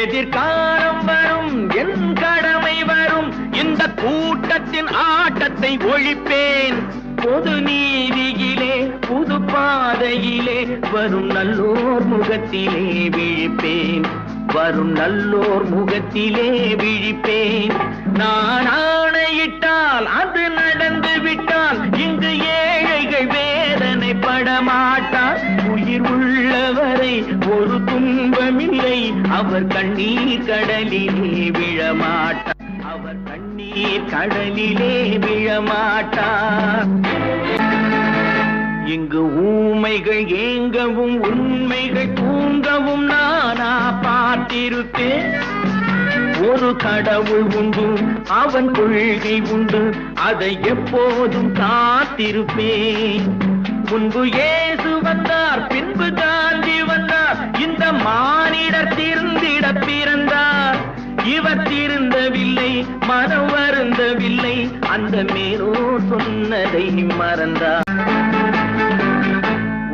எதிர்காலம் வரும், என் கடமை வரும், இந்த கூட்டத்தின் ஆட்டத்தை ஒழிப்பேன். பொது நீதியிலே புது பாதையிலே வரும் நல்லோர் முகத்திலே விழிப்பேன். வரும் நல்லோர் முகத்திலே விழிப்பேன். நான் ஆணையிட்டால் அது நடந்து விட்டால் இங்கு ஏழைகள் வேதனைப்பட மாட்டார். உயிர் உள்ளவரை ஒரு துன்பமில்லை, அவர் கண்ணீர் கடலிலே விழமாட்டார். அவர் கண்ணீர் கடலிலே விழமாட்டார். இங்கு ஊமைகள் ஏங்கவும் உண்மைகள் தூங்கவும் நானா பார்த்திருப்பேன். ஒரு கடவுள் உண்டு, அவன் கொள்கை உண்டு, அதை எப்போதும் காத்திருப்பேன். முன்பு இயேசு வந்தார், பின்பு காந்தி வந்தார், இந்த மானிடர் திருந்திட பிறந்தார். இவர் திருந்தவில்லை, மனம் வருந்தவில்லை, அந்த மேலோர் சொன்னதை மறந்தார்.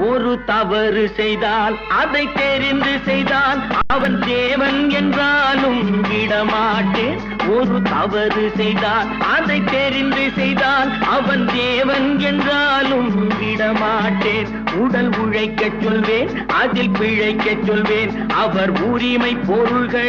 ஒரு தவறு செய்தால் அதை தெரிந்து செய்தால் அவன் தேவன் என்றாலும் விடமாட்டேன். ஒரு தவறு செய்தால் அதை தெரிந்து செய்தால் அவன் தேவன் என்றாலும் விடமாட்டேன். உடல் உழைக்கச் சொல்வேன், அதில் பிழைக்கச் சொல்வேன். அவர் உரிமை பொருள்கள்